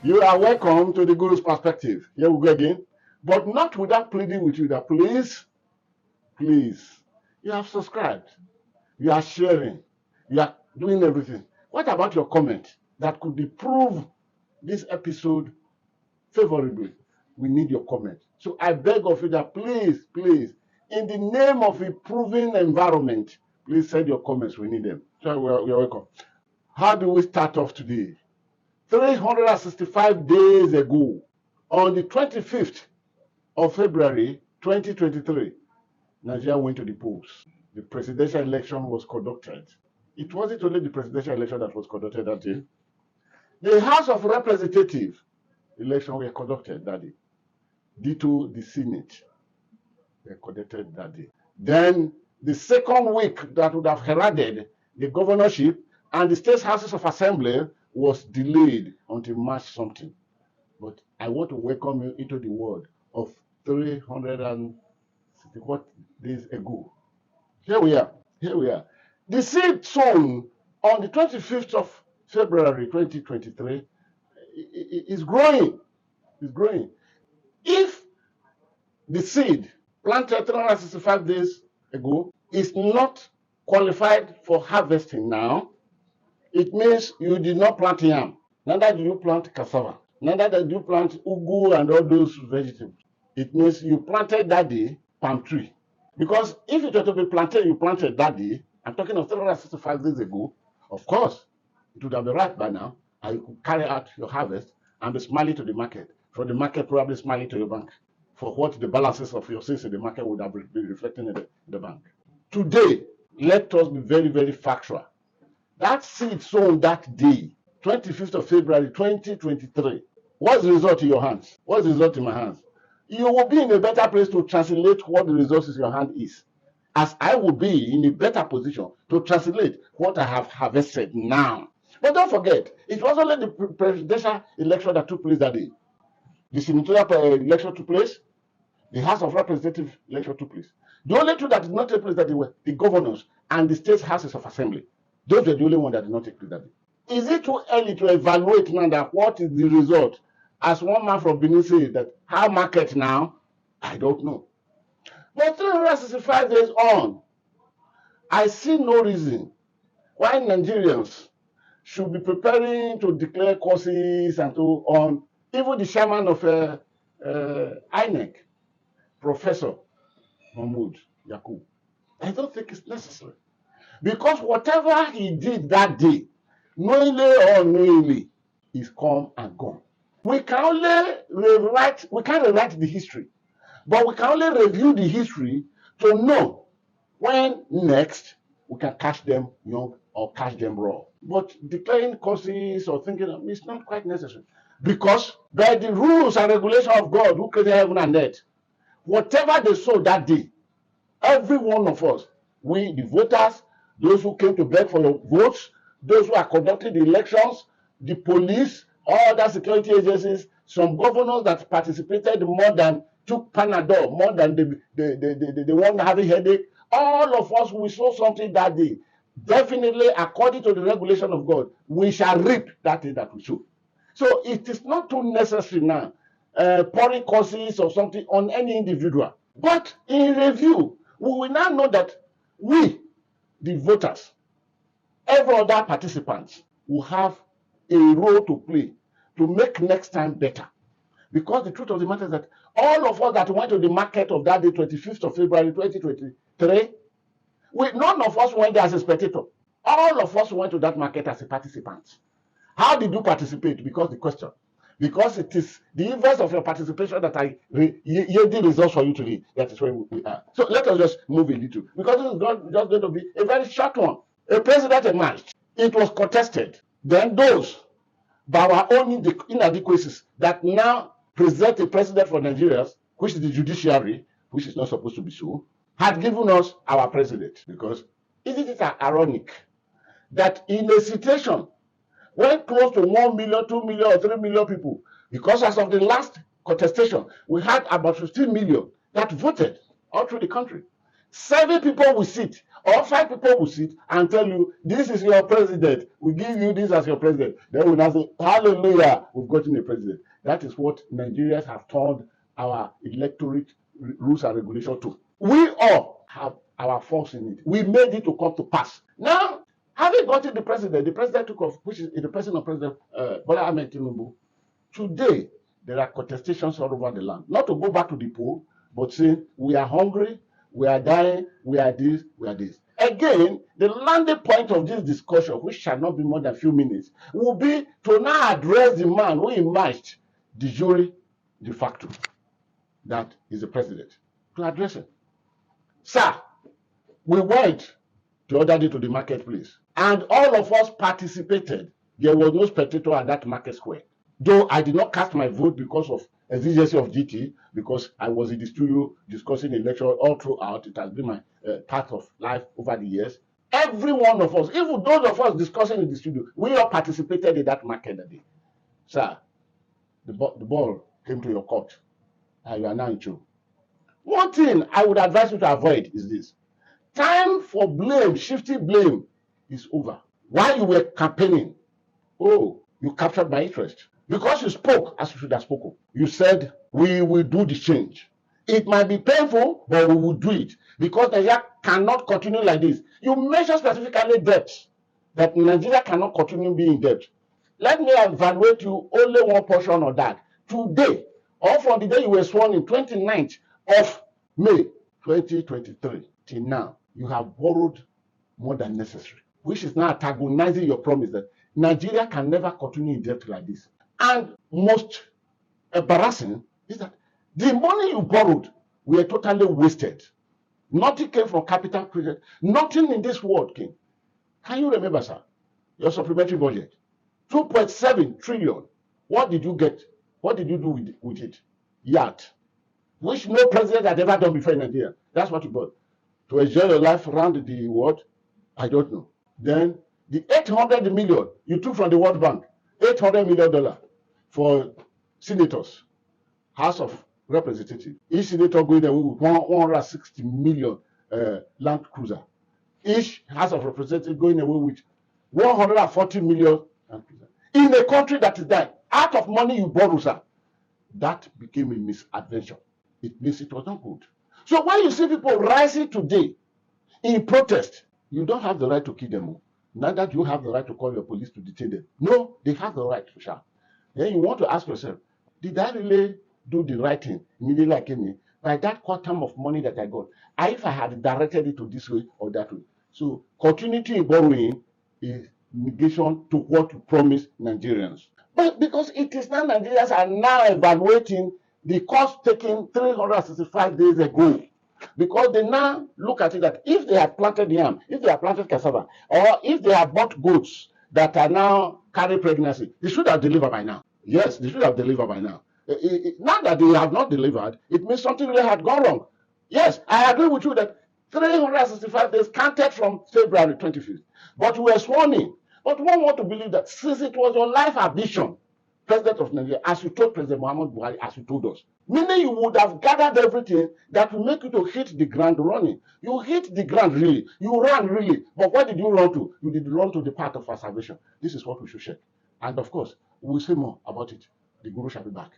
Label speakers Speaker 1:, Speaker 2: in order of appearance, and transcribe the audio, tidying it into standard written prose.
Speaker 1: You are welcome to the Guru's Perspective. Here we go again. But not without pleading with you that please, you have subscribed, you are sharing, you are doing everything. What about your comment that could improve this episode favorably? We need your comment. So I beg of you that please, in the name of improving environment, please send your comments. We need them. So you're welcome. How do we start off today? 365 days ago, on the 25th of February 2023, Nigeria went to the polls. The presidential election was conducted. It wasn't only the presidential election that was conducted that day. The House of Representatives election were conducted that day. Ditto the Senate were conducted that day. Then the second week that would have heralded the governorship and the state houses of assembly was delayed until March something. But I want to welcome you into the world of 360 days ago. Here we are. The seed sown on the 25th of February 2023 is growing. If the seed planted 365 days ago is not qualified for harvesting now, it means you did not plant yam, neither did you plant cassava, neither did you plant ugu and all those vegetables. It means you planted that day palm tree. Because if it were to be planted, you planted that day, I'm talking of 365 days ago, of course, it would have been ripe by now, and you could carry out your harvest and be smiling to the market. From the market, probably smiling to your bank for what the balances of your sales in the market would have been reflecting in the bank. Today, let us be very, very factual. That seed sown that day, 25th of February 2023, what's the result in your hands? What's the result in my hands? You will be in a better place to translate what the result in your hand is, as I will be in a better position to translate what I have harvested now. But don't forget, it was only the presidential election that took place that day. The senatorial election took place, the House of Representatives election took place. The only two that did not take place that day were the governors and the state houses of assembly. Those were the only ones that did not take place that day. Is it too early to evaluate now that what is the result? As one man from Benin said, that how market now? I don't know. But 365 days on, I see no reason why Nigerians should be preparing to declare courses and so on. Even the chairman of INEC, Professor Mahmoud Yakub, I don't think it's necessary. Because whatever he did that day, knowingly or unknowingly, is come and gone. We can only can't rewrite the history, but we can only review the history to know when next we can catch them young or catch them raw. But declaring causes or thinking it's not quite necessary. Because by the rules and regulations of God who created heaven and earth, whatever they sow that day, every one of us, we the voters, those who came to beg for your votes, those who are conducting the elections, the police, all other security agencies, some governors that participated more than took Panadol, more than the one having headache, all of us, we saw something that day. Definitely, according to the regulation of God, we shall reap that thing that we sow. So it is not too necessary now, pouring curses or something on any individual. But in review, we will now know that we, the voters, every other participants, will have a role to play to make next time better. Because the truth of the matter is that all of us that went to the market of that day, 25th of February 2023, none of us went there as a spectator. All of us went to that market as a participant. How did you participate? Because it is the inverse of your participation that I yielding results for you to read. That is where we are. So let us just move a little, because this is just going to be a very short one. A president emerged. It was contested. Then those, by our own inadequacies, that now present a president for Nigerians, which is the judiciary, which is not supposed to be so, had given us our president. Because isn't it ironic that in a situation when close to 1 million, 2 million, or 3 million people, because as of the last contestation, we had about 15 million that voted all through the country. 7 people will sit or 5 people will sit and tell you, this is your president. We give you this as your president. Then we now say, hallelujah, we've gotten a president. That is what Nigerians have turned our electorate rules and regulations to. We all have our force in it. We made it to come to pass. Now, having gotten the president took off, which is the person of President Bola Ahmed Tinubu. Today, there are contestations all over the land. Not to go back to the poll, but saying we are hungry, we are dying, we are this, we are this. Again, the landing point of this discussion, which shall not be more than a few minutes, will be to now address the man who emerged de jure de facto, that is the president, to address him. Sir, we went the other day to the marketplace, and all of us participated. There was no spectator at that market square. Though I did not cast my vote because of exigency of GT, because I was in the studio discussing the election all throughout. It has been my part of life over the years. Every one of us, even those of us discussing in the studio, we all participated in that market that day. Sir, the ball came to your court, and you are now in trouble. One thing I would advise you to avoid is this. Time for blame, shifting blame, is over. While you were campaigning, oh, you captured my interest. Because you spoke as you should have spoken. You said, we will do the change. It might be painful, but we will do it. Because Nigeria cannot continue like this. You mentioned specifically debt, that Nigeria cannot continue being in debt. Let me evaluate you only one portion of that. Today, or from the day you were sworn in 29th of May 2023 till now, you have borrowed more than necessary, which is now antagonizing your promise that Nigeria can never continue in debt like this. And most embarrassing is that the money you borrowed were totally wasted. Nothing came from capital project. Nothing in this world came. Can you remember, sir, your supplementary budget? 2.7 trillion. What did you get? What did you do with it? Yacht, which no president had ever done before in Nigeria. That's what you bought. To enjoy your life around the world? I don't know. Then the 800 million you took from the World Bank, $800 million for senators, House of Representatives. Each senator going away with 160 million Land Cruiser. Each House of Representatives going away with 140 million Land Cruiser. In a country that is dying, out of money you borrow, sir, that became a misadventure. It means it was not good. So when you see people rising today in protest, you don't have the right to kill them. Neither do you have the right to call your police to detain them. No, they have the right to shout. Then you want to ask yourself, did I really do the right thing immediately I came in? By that quantum of money that I got, if I had directed it to this way or that way. So continuity in borrowing is negation to what you promised Nigerians. But because it is now Nigerians are now evaluating the cost taken 365 days ago. Because they now look at it that if they had planted yam, if they had planted cassava, or if they had bought goats that are now carrying pregnancy, they should have delivered by now. Yes, they should have delivered by now. Now that they have not delivered, it means something really had gone wrong. Yes, I agree with you that 365 days counted from February 25th. But we were sworn in. But one want to believe that since it was your life ambition, President of Nigeria, as you told President Muhammad Buhari, as you told us, meaning you would have gathered everything that will make you to hit the ground running. You hit the ground really. You ran really. But what did you run to? You did run to the path of our salvation. This is what we should check. And of course, we will say more about it. The Guru shall be back.